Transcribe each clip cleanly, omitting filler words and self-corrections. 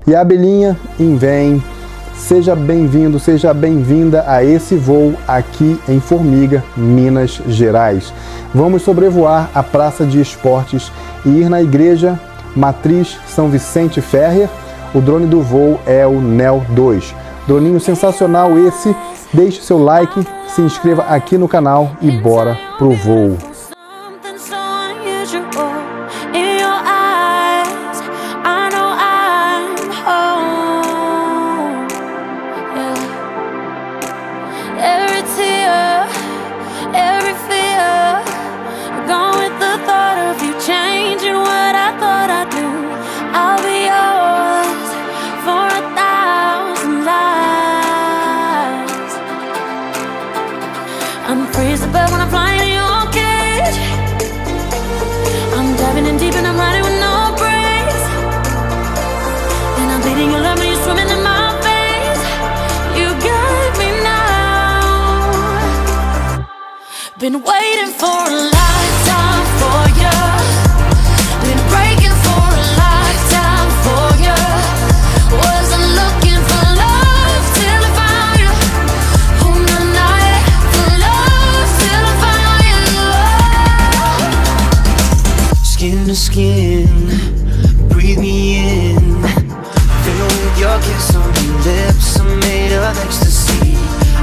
E a abelhinha vem. Seja bem-vindo, seja bem-vinda a esse voo aqui em Formiga, Minas Gerais. Vamos sobrevoar a Praça de Esportes e ir na Igreja Matriz São Vicente FÉRRER. O drone do voo é o NEL 2. Droninho sensacional esse. Deixe seu like, se inscreva aqui no canal e bora pro voo. I'm crazy but when I'm flying in your cage, I'm diving in deep and I'm riding with no brakes, and I'm bleeding your love when you're swimming in my veins. You got me now. Been waiting for a lifetime for you. Been breaking for a lifetime for you. Wasn't looking for love till I found you. Oh, no, night for love till I found you. Skin to skin, breathe me in. Fill with your kiss on your lips, I'm made of ecstasy.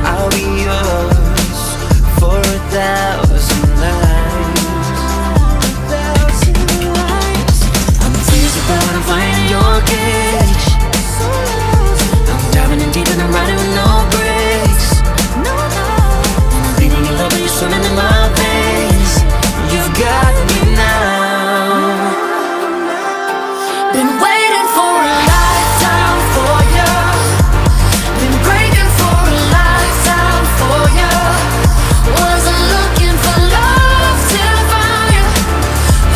I'll be yours for 1,000 nights. I'm crazy but when I'm flying in your cage, I'm diving in deep and I'm riding with no brakes, and I'm bleeding your love when you're swimming in my veins. You've got me now. Been waiting for a lifetime for you. Been breaking for a lifetime for you. Wasn't looking for love till I found you.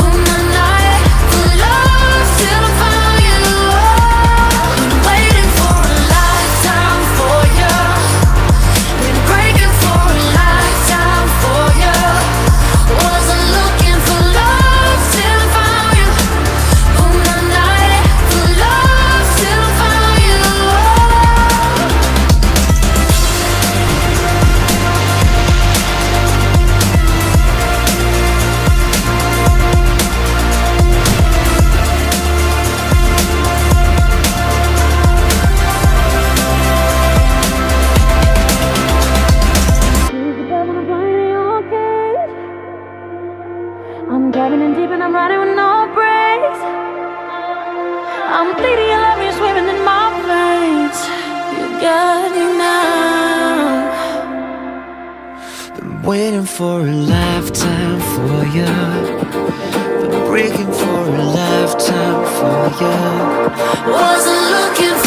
Oh, my night for love till I found you. Been waiting for a lifetime for you. Been breaking for a lifetime for you. Wasn't looking for love till I found you. Oh, my night for love till I found you. I'm diving in deep and I'm riding with no brakes. I'm bleeding your love, you're swimming in my veins. You got me now. Been waiting for a lifetime for you. Been breaking for a lifetime for you. Wasn't looking for